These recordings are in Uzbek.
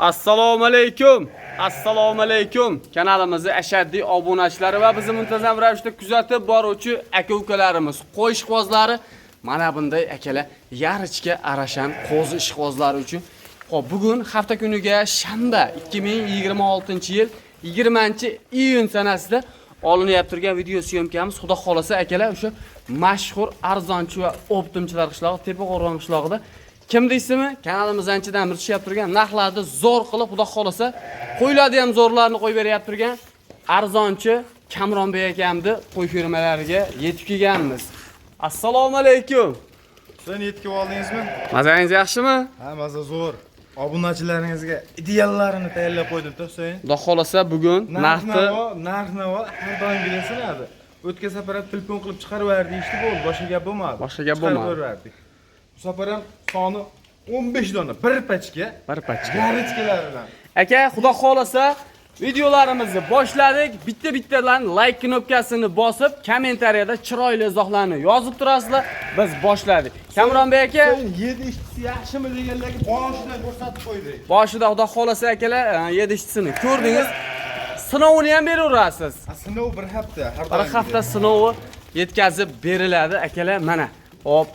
Assalomu alaykum. Assalomu alaykum. Kanalimizning ashaddiy obunachilari va bizni muntazam ravishda kuzatib boruvchi aka-ukalarimiz, qo'y ishqibozlari mana bunday akalar yarichga arashan qo'zi ishqibozlari uchun. Xo'p, bugun hafta kuniga shanba 2026-yil 20-iyun sanasida olinyapti turgan video syomkamiz. Xudo xolasa akalar o'sha mashhur arzonchi va optimchilar qishlog'i Tepaqo'rg'on qishlog'ida kim deysizmi? Kanalimizdan anchadan bir tushib turgan narxlarni zo'r qilib, xudo xolasa qo'ylarni ham zo'rlarni qo'yib beryapti turgan arzonchi Kamronbek akamni qo'y firmalariga yetib kelganmiz. Assalomu alaykum. Sen yetib oldingizmi? Mazangiz yaxshimi? Ha, maza zo'r. Obunachilaringizga ideallarini tayyorlab qo'ydim, To'sayin. Xudo xolasa bugun narxni har doim bilasanadi. O'tgan safar telefon qilib chiqarverdi, ishni bo'ldi, boshqa gap bo'lmadi. Boshqa gap bo'lmadi. Bu safar ham soni 15 dona bir pachka. Yarichkalaridan. Aka, xudo xolasa videolarimizni boshladik. Bitta-bittadan like knopkasini bosib, kommentariyada chiroyli izohlarni yozib turasizlar. Biz boshladik. Kamronbek aka, 7 ishtisi yaxshimi deganlarga boshidan ko'rsatib qo'ydik. Boshida xudo xolasa akalar 7 ishtisini ko'rdingiz. Sinovini ham beraverasiz. Sinov bir hafta, har Bir hafta sinovi yetkazib beriladi akalar. Mana. Hop.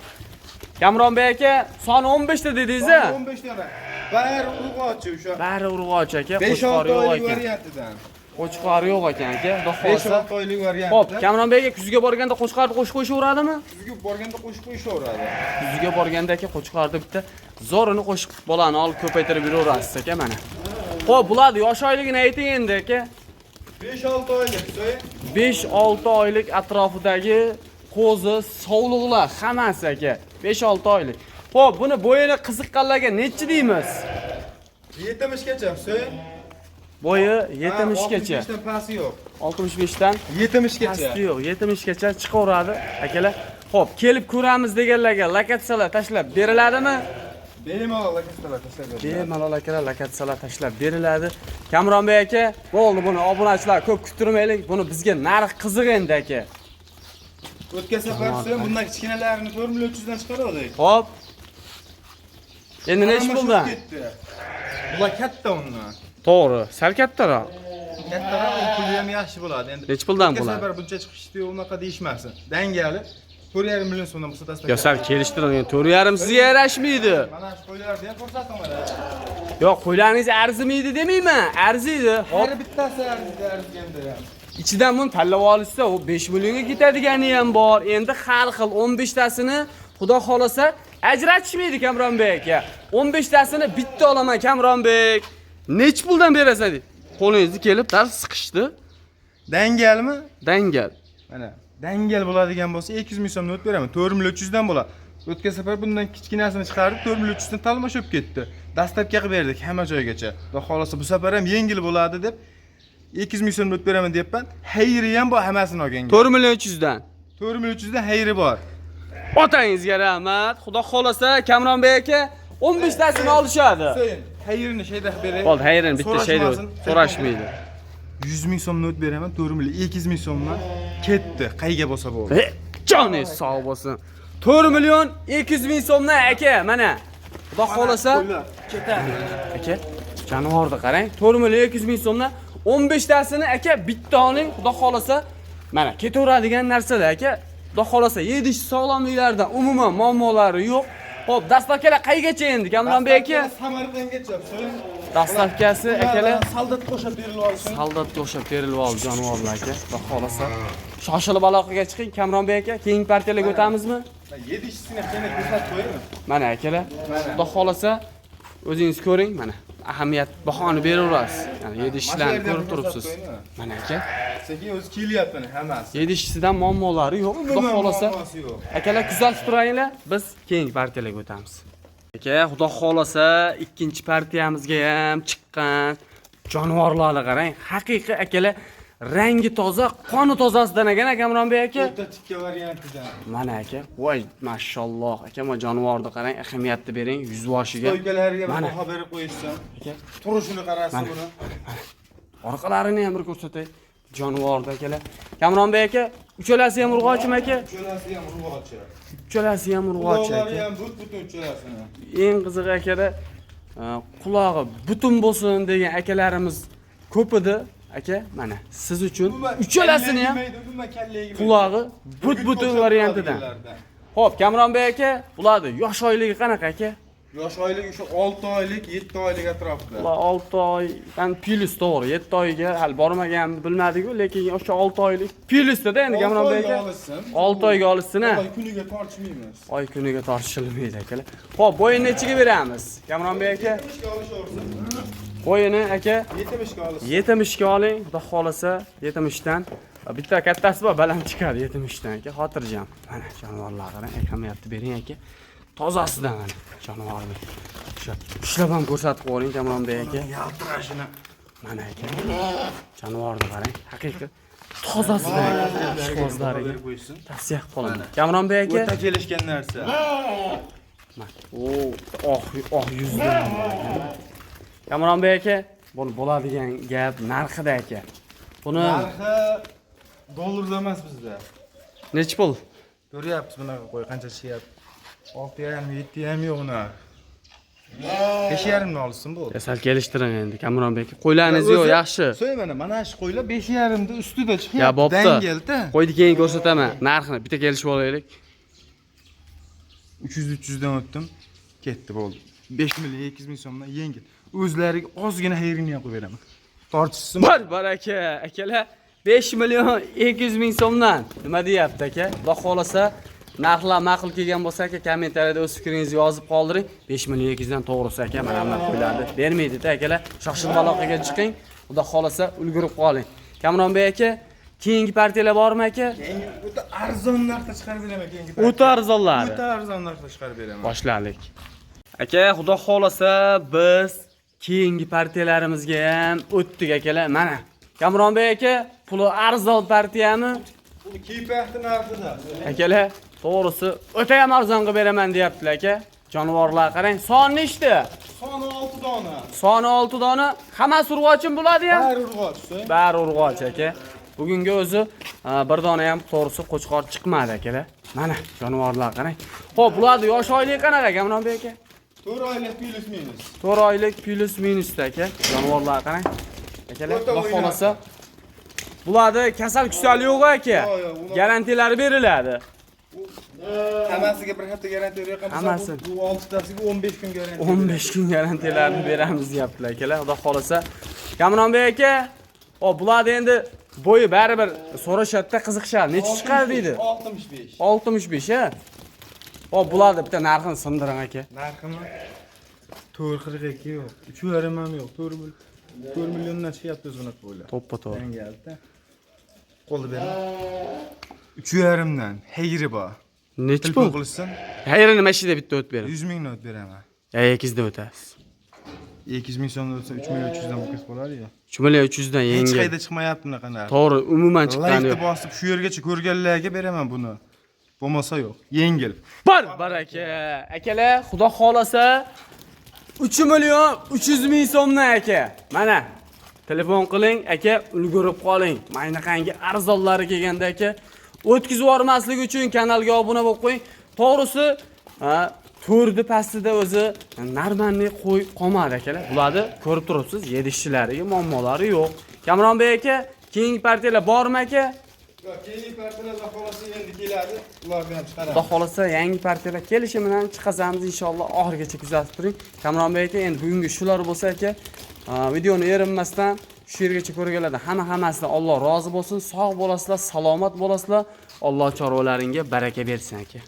Kamronbek aka, soni 15 ta dedingiz-a? 15 dona. Bari urg'ochi o'sha. Bari urg'ochi aka, 5-6 yo'q oylik ekan. variantidan. Qo'chqor yo'q ekan aka, xudo xolasa. 5-6 oylik variantida. Hop, Kamronbek aka kuzga borganda qo'chqorni qo'shib qo'yishaveradimi? Kuzga borganda qo'shib qo'yishaveradi. Kuzga borganda aka qo'chqorni bitta zo'rini qo'shib bolani olib ko'paytirib yuraverasiz aka mana. Xo'p, bularni yosh oyligini ayting endi aka. 5-6 oylik, 5-6 oylik atrofidagi qo'zi, sovliqlar hammasi aka. 5-6 oylik. Xo'p, buni bo'yini qiziqqanlarga nechi deymiz? 70gacha, Husayn. Bo'yi 70gacha. 65 dan pasti yo'q. 65 dan 70gacha. pasti yo'q. 70gacha chiqaveradi akalar. Xo'p, kelib ko'ramiz deganlarga lokatsiyalar tashlab beriladimi? Bemalol lokatsiyalar tashlab beriladi. Bemalol akalar lokatsiyalar tashlab beriladi. Kamronbek aka, bo'ldi buni obunachilar ko'p kuttirmaylik. Buni bizga narx qiziq endi aka. O'tgan safar sen bundan kichkinalarini 4.300 dan chiqardik. Xo'p. Endi nech puldan? Bular katta undan. To'g'ri, sal kattaroq. Kattaroq puli ham yaxshi bo'ladi endi. Nech puldan O'tgan bo'ladi? safar buncha chiqishdi, unaqa deyishmasin. Dangali 4.5 million so'mdan bo'lsa tashlab. Yo, sal kelishtiring. 4.5 sizga yarashmaydi. Mana shu qo'ylarni ham ko'rsataman. Yo'q, qo'ylaringiz arzimaydi demayman. Arziydi. Har bittasi arziganda. Ichidan buni tanlab olishsa, u 5 millionga ketadigani ham bor. Endi har xil 15 tasini xudo xolasa ajratishmaydi Kamronbek aka. 15 tasini bitta olaman Kamronbek. Nech puldan berasan deb. Qo'lingizni kelib dars siqishdi. Dangalmi? Dangal. Mana dangal bo'ladigan bo'lsa 200 ming so'mdan o'tib beraman. 4.300 dan bo'ladi. O'tgan safar bundan kichkinasini chiqarib 4.300 dan talmash olib ketdi. Dastlabki qilib berdik hamma joygacha. Xudo xolasa bu safar ham yengil bo'ladi deb 200 ming so'mdan o'tib beraman deyapman. Hayri ham bor hammasini olganga. 4.300 dan. 4.300 dan hayri bor. Otangizga rahmat. Xudo xolasa Kamronbek aka 15 tasini olishadi. Hayrini shayda beray. Bo'ldi, hayrini bitta shayda so'rashmaydi. 100 ming so'mdan o'tib beraman, 4 million 200 ming so'mdan ketdi. Qayga bo'lsa bo'ldi. Joningiz sog' bo'lsin. 4 million 200 ming so'mdan aka, mana. Xudo xolasa ketadi. Aka, jonivorni qarang. 4 million 200 ming so'mdan 15 tasini aka bitta oling. Xudo xolasa mana ketaveradigan narsalar aka. Xudo xolasa yedish sog'lomliklardan umuman muammolari yo'q. Xo'p, dastlabkilar qaygacha endi Kamronbek aka? Samarqandgacha. Dastlabkasi akalar soldatga o'xshab berilib olsin. soldatga o'xshab berilib oldi jonivorlar aka. Xudo xolasa shoshilib aloqaga chiqing Kamronbek aka. Keyingi partiyalarga o'tamizmi? 7 ishchini yana ko'rsatib qo'yaymi? Mana akalar. Xudo xolasa o'zingiz ko'ring, mana ahamiyat bahoni beraverasiz. Ya'ni 7 ishlarni ko'rib turibsiz. Mana aka. Sekin o'zi kelyapti hammasi. 7 ishchidan muammolari yo'q. Xudo xolasa akalar kuzatib turinglar, biz keyingi partiyalarga o'tamiz. Aka, xudo xolasa ikkinchi partiyamizga ham chiqqan jonivorlarni qarang. Haqiqiy akalar rangi toza, qoni tozasidan ekan Kamronbek aka. O'ta tikka variantidan. Mana aka, voy mashalloh. Aka, mana jonivorni qarang, ahamiyatni bering yuzboshiga. To'ygalarga baho berib qo'yishsin. Aka, turishini qarasiz buni. Orqalarini ham bir ko'rsatay. Jonivorda akalar. Kamronbek aka, uchalasi ham urg'ochimi aka? Uchalasi ham urg'ochi. Uchalasi ham urg'ochi Ular aka. ham but-butun uchalasini. Eng qiziq akalar, qulog'i butun bo'lsin degan akalarimiz ko'p edi. Aka, mana siz uchun uchalasini ham qulog'i but-butun variantidan. Xo'p, Kamronbek aka, bularni yosh oyligi qanaqa aka? Yosh oyligi shu 6 oylik, 7 oylik atrofida. Ular 6 oydan plus to'g'ri, 7 oyga hali bormaganini bilmadik-ku, lekin o'sha 6 oylik plusda endi Kamronbek aka. 6 oyga olishsin-a. Oy kuniga tortishmaymiz. Oy kuniga tortishilmaydi akalar. Xo'p, bo'yini nechiga beramiz? Kamronbek aka. 70 ga olishaversin. Bo'yini aka 70 ga olasiz. 70 ga oling, xudo xolasa 70 dan. Bitta kattasi bor, baland chiqadi 70 dan aka, xotirjam. Mana jonivorlarni akamayapti bering aka. Tozasidan mana jonivorni. O'sha ushlab ham ko'rsatib qo'ying Kamronbek aka. Yaltirashini. Mana aka. Jonivorni qarang, haqiqiy tozasidan ishqozlariga tavsiya qilib qolaman. Kamronbek aka. O'ta kelishgan narsa. Oh yuzda. Kamronbek aka, bu bo'ladigan gap narxida aka. Buni Narxi dollarda emas bizda. nechi pul? Ko'ryapsiz bunaqa qo'y qancha tushyapti. 6.5 7 ham yo'q uni. 5.5 ni olsin bu. Sal kelishtiring endi Kamronbek aka. Qo'ylaringiz yo'q, yaxshi. So'y mana shu qo'ylar 5.5 da ustida chiqyapti. Ya bo'pti. Dangelda. Qo'yni keyin ko'rsataman. Narxini bitta kelishib olaylik. 300 dan o'tdim. Ketdi bo'ldi. 5 million 200 ming so'mdan yengil. O'zlariga ozgina xayrini ham qo'yib beraman. Tortishsin. Bar aka, akalar 5 million 200 ming so'mdan nima deyapti aka? Xudo xolasa narxlar ma'qul kelgan bo'lsa aka kommentariyada o'z fikringizni yozib qoldiring. 5 million 200 dan to'g'risi aka mana bunaqa qo'yiladi. Bermaydi-da akalar. Shoshilib aloqaga chiqing. Xudo xolasa ulgurib qoling. Kamronbek aka, keyingi partiyalar bormi aka? Keyingi o'ta arzon narxda chiqarib beraman keyingi. O'ta arzonlari. O'ta arzon narxda chiqarib beraman. Boshladik. Aka, xudo xolasa biz keyingi partiyalarimizga ham o'tdik akalar. Mana Kamronbek aka, puli arzon partiyami? Buni kiypaqti narxida. Akalar, to'g'risi o'ta ham arzon qilib beraman deyaptilar aka. Jonivorlar qarang, soni nechta? Soni 6 dona. Soni 6 dona. Hammasi urg'ochim bo'ladi ham? Bari urg'och. Bari urg'och aka. Bugungi o'zi bir dona ham to'g'risi qo'chqor chiqmadi akalar. Mana jonivorlar qarang. Xo'p, bularning yosh oyligi qanaqa Kamronbek aka? 4 oylik plus minus. 4 oylik plus minusda aka. Jonivorlar qarang. Akalar, xudo xolasa bularda kasal kusal yo'q aka. Garantiyalari beriladi. Hammasiga bir hafta garantiya bergan Hammasi. Bu 6 tasiga 15 kun garantiya. 15 kun garantiyalarini beramiz deyaptilar akalar. Xudo xolasa. Kamronbek aka, bularni endi bo'yi baribir so'rashadi-da, qiziqishadi. Necha chiqadi deydi? 65. 65 ha. Bularni bitta narxini sindiring aka. Narximi 4.42 yo'q. 3.5 ham yo'q. 4 milliondan chiqyapti o'zini qo'ylar. To'ppa-to'g'ri. Yangi-da. Qo'lda bering. 3.5 dan hayri bor. Nechi pul qilsin? Hayrini mashina bitta o'tib bering. 100 ming not beraman. 200 dan o'tasiz. 200 ming so'm o'tsa 3 million 300 dan bo'lib qoladi-ku. 3 million 300 dan Hech yengil. qayda chiqmayapti bunaqa narx. To'g'ri, umuman chiqqani Laytni yo'q. bosib shu yergacha ko'rganlarga beraman buni. Bo'lmasa yo'q. Yengil. Bar aka. Akalar, xudo xolasa 3 million 300 ming so'mdan aka. Mana telefon qiling aka, ulgurib qoling. Maynaqangi arzonlari kelganda aka, o'tkazib yubormaslik uchun kanalga obuna bo'lib qo'ying. To'g'risi, to'rdi pastida o'zi normalniy qo'y qolmadi akalar. Bularni ko'rib turibsiz, yedishchilariga muammolari yo'q. Kamronbek aka, keyingi partiyalar bormi aka? Yo'q, keyingi partiyalar xolasa endi keladi. Ularni ham chiqaramiz. Xudo xolasa yangi partiyalar kelishi bilan chiqazamiz inshaalloh. Oxirigacha kuzatib turing. Kamronbek aka, endi bugungi shular bo'lsa aka, videoni erinmasdan shu yergacha ko'rganlardan hammasidan Alloh rozi bo'lsin, sog' bo'lasizlar, salomat bo'lasizlar. Alloh chorvalaringga baraka bersin aka.